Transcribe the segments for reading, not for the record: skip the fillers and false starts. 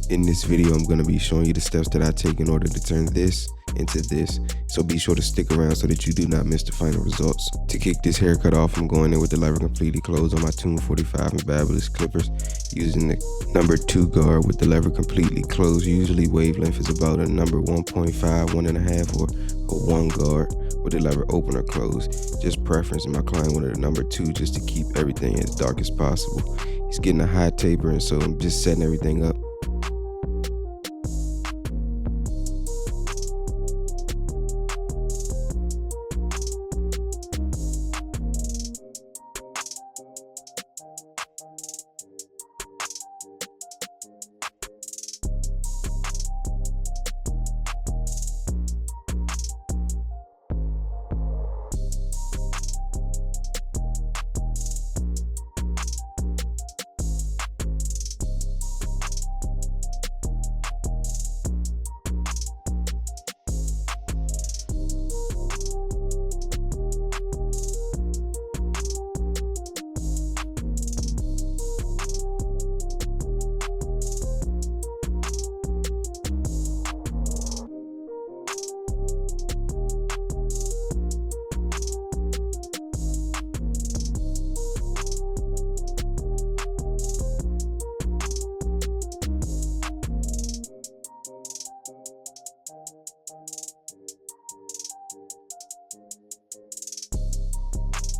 In this video, I'm going to be showing you the steps that I take in order to turn this into this. So be sure to stick around so that you do not miss the final results. To kick this haircut off, I'm going in with the lever completely closed on my Tune 45 and barberless clippers, using the number 2 guard with the lever completely closed. Usually wavelength is about a number 1.5, 1.5, or a 1 guard with the lever open or closed. Just preference, and my client wanted a number 2 just to keep everything as dark as possible. He's getting a high taper, and so I'm just setting everything up.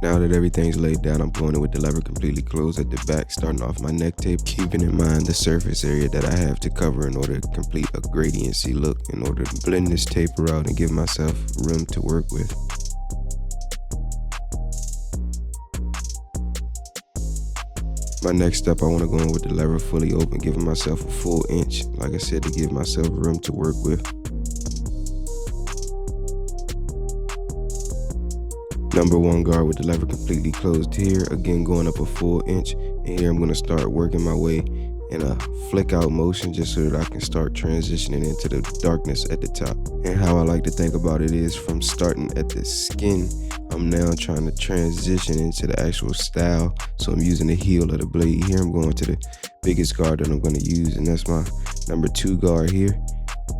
Now that everything's laid down, I'm going in with the lever completely closed at the back, starting off my neck tape, keeping in mind the surface area that I have to cover in order to complete a gradiency look, in order to blend this taper out and give myself room to work with. My next step, I want to go in with the lever fully open, giving myself a full inch, like I said, to give myself room to work with. Number 1 guard with the lever completely closed here, again going up a full inch, and here I'm going to start working my way in a flick out motion just so that I can start transitioning into the darkness at the top. And how I like to think about it is, from starting at the skin, I'm now trying to transition into the actual style. So I'm using the heel of the blade here. I'm going to the biggest guard that I'm going to use, and that's my number 2 guard here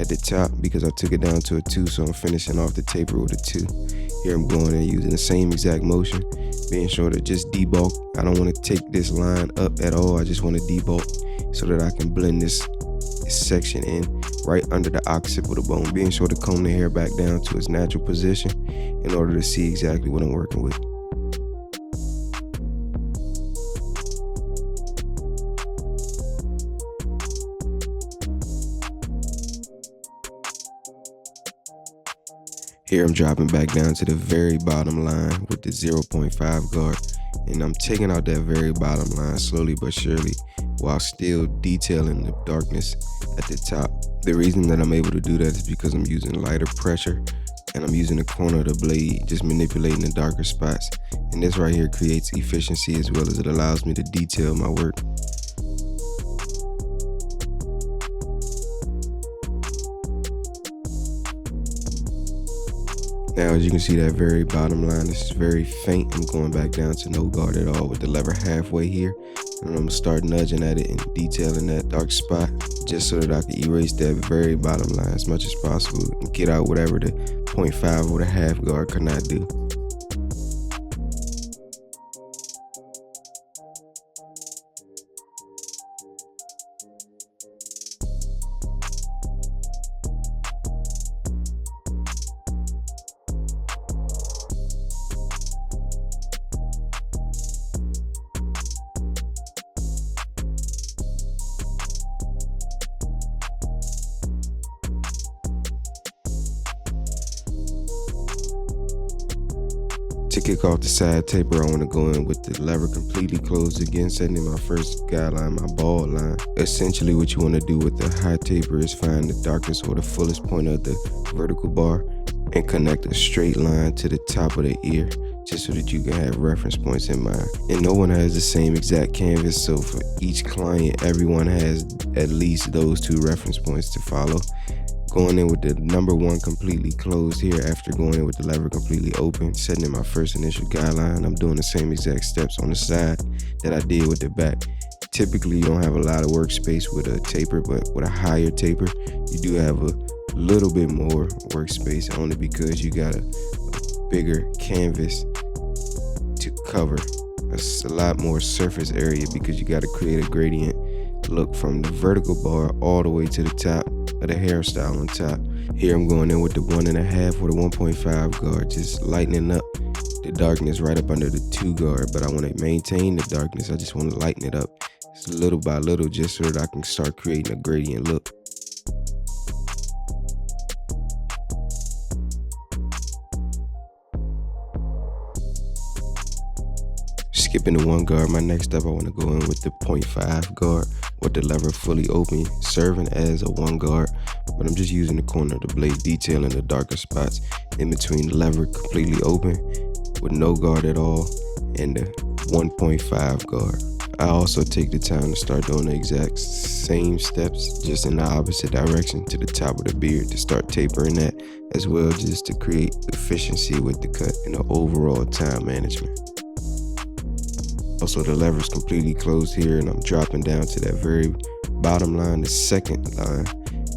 at the top, because I took it down to a 2, so I'm finishing off the taper with a 2. Here I'm going in using the same exact motion, being sure to just debulk. I don't want to take this line up at all. I just want to debulk so that I can blend this section in right under the occipital bone, being sure to comb the hair back down to its natural position in order to see exactly what I'm working with. Here I'm dropping back down to the very bottom line with the 0.5 guard, and I'm taking out that very bottom line slowly but surely while still detailing the darkness at the top. The reason that I'm able to do that is because I'm using lighter pressure, and I'm using the corner of the blade, just manipulating the darker spots. And this right here creates efficiency, as well as it allows me to detail my work. Now, as you can see, that very bottom line is very faint. I'm going back down to no guard at all with the lever halfway here. And I'm gonna start nudging at it and detailing that dark spot, just so that I can erase that very bottom line as much as possible and get out whatever the 0.5 or the half guard could not do. To kick off the side taper, I want to go in with the lever completely closed again, setting in my first guideline, my bald line. Essentially what you want to do with the high taper is find the darkest or the fullest point of the vertical bar and connect a straight line to the top of the ear, just so that you can have reference points in mind. And no one has the same exact canvas, so for each client, everyone has at least those 2 reference points to follow. Going in with the number 1 completely closed here after going in with the lever completely open, setting in my first initial guideline. I'm doing the same exact steps on the side that I did with the back. Typically you don't have a lot of workspace with a taper, but with a higher taper you do have a little bit more workspace, only because you got a bigger canvas to cover. It's a lot more surface area because you got to create a gradient look from the vertical bar all the way to the top of the hairstyle on top. Here I'm going in with the 1.5 or the 1.5 guard, just lightening up the darkness right up under the 2 guard, but I want to maintain the darkness. I just want to lighten it up little by little, just so that I can start creating a gradient look. Skipping the 1 guard, my next step I want to go in with the 0.5 guard with the lever fully open, serving as a 1 guard, but I'm just using the corner of the blade, detailing the darker spots in between the lever completely open with no guard at all and the 1.5 guard. I also take the time to start doing the exact same steps, just in the opposite direction to the top of the beard, to start tapering that as well, just to create efficiency with the cut and the overall time management. Also, the lever is completely closed here, and I'm dropping down to that very bottom line, the second line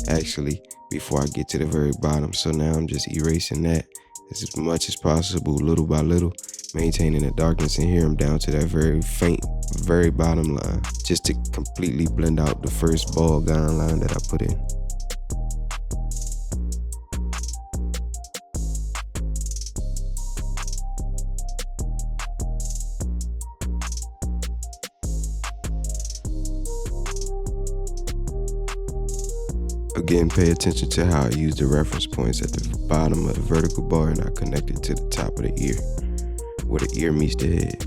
actually, before I get to the very bottom. So now I'm just erasing that as much as possible, little by little, maintaining the darkness. And here I'm down to that very faint, very bottom line, just to completely blend out the first ball gown line that I put in. Again, pay attention to how I use the reference points at the bottom of the vertical bar, and I connect it to the top of the ear, where the ear meets the head.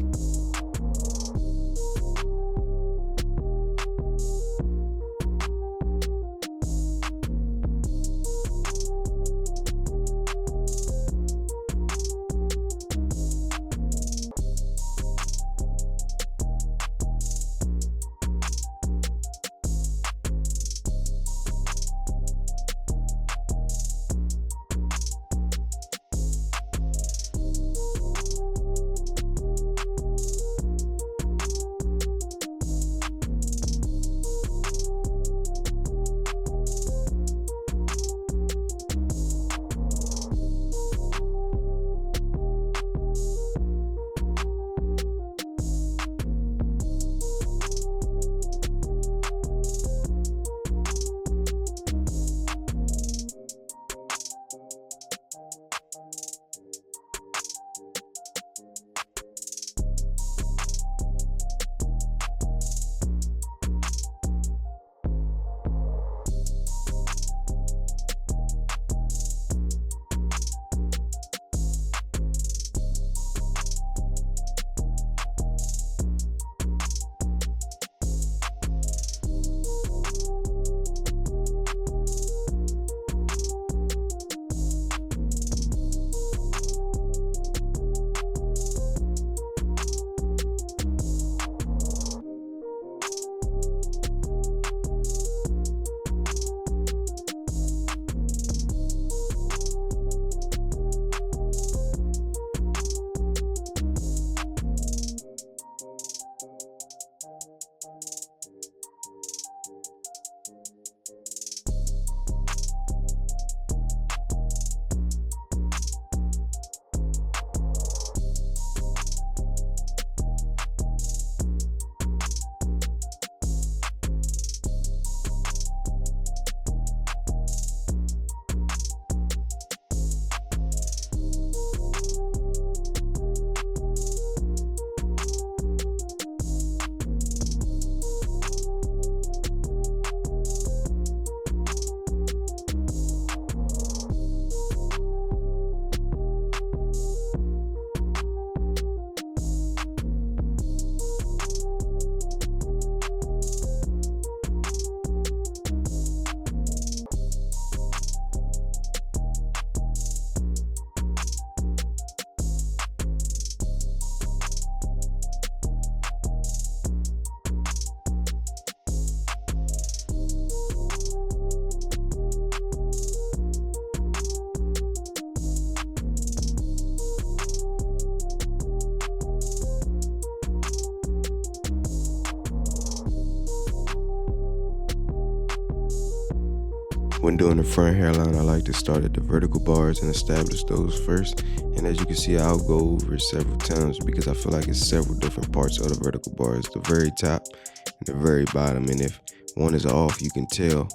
When doing the front hairline, I like to start at the vertical bars and establish those first. And as you can see, I'll go over it several times because I feel like it's several different parts of the vertical bars, the very top and the very bottom. And if one is off, you can tell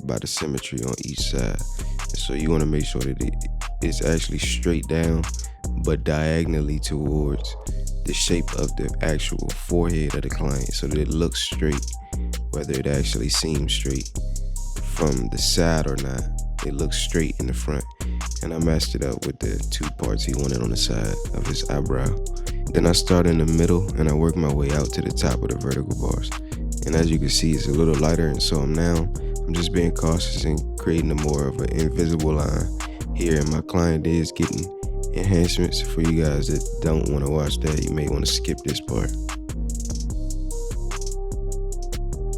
by the symmetry on each side. And so you want to make sure that it's actually straight down, but diagonally towards the shape of the actual forehead of the client so that it looks straight, whether it actually seems straight from the side or not. It looks straight in the front. And I matched it up with the 2 parts he wanted on the side of his eyebrow. Then I start in the middle and I work my way out to the top of the vertical bars. And as you can see, it's a little lighter, and so I'm just being cautious and creating a more of an invisible line here. And my client is getting enhancements. For you guys that don't want to watch that, you may want to skip this part.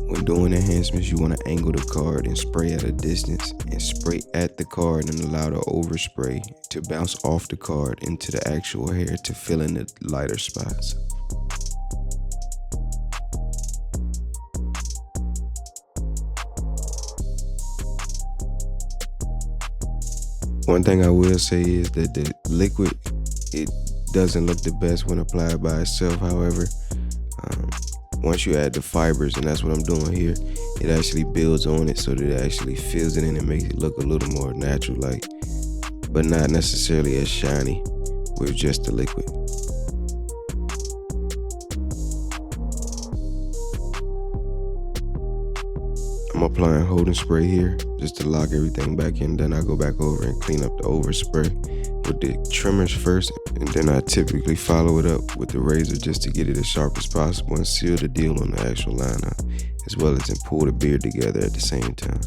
When doing enhancements, you want to angle the card and spray at a distance, and spray at the card and allow the overspray to bounce off the card into the actual hair to fill in the lighter spots. One thing I will say is that the liquid, it doesn't look the best when applied by itself. However, once you add the fibers, and that's what I'm doing here, it actually builds on it so that it actually fills it in and makes it look a little more natural like, but not necessarily as shiny with just the liquid. I'm applying holding spray here just to lock everything back in. Then I go back over and clean up the overspray with the trimmers first, and then I typically follow it up with the razor just to get it as sharp as possible and seal the deal on the actual line up, as well as pull the beard together at the same time.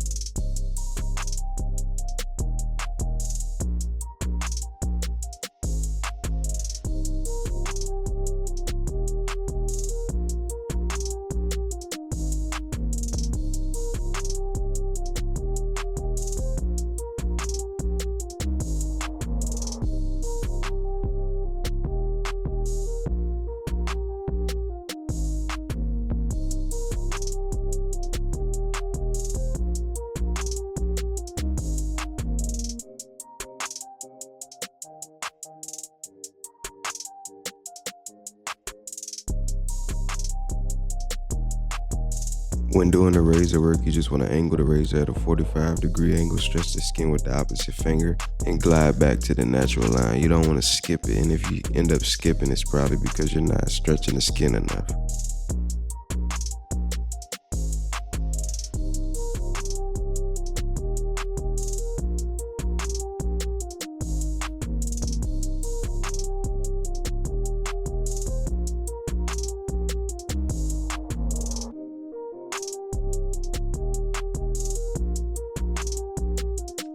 When doing the razor work, you just want to angle the razor at a 45-degree angle, stretch the skin with the opposite finger, and glide back to the natural line. You don't want to skip it, and if you end up skipping, it's probably because you're not stretching the skin enough.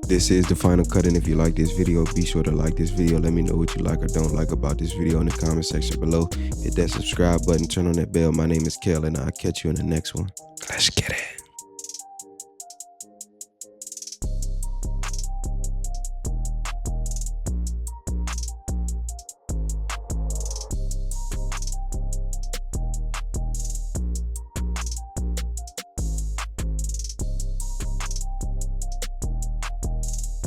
This is the final cut, and if you like this video, be sure to like this video. Let me know what you like or don't like about this video in the comment section below. Hit that subscribe button, turn on that bell. My name is Kel, and I'll catch you in the next one. Let's get it.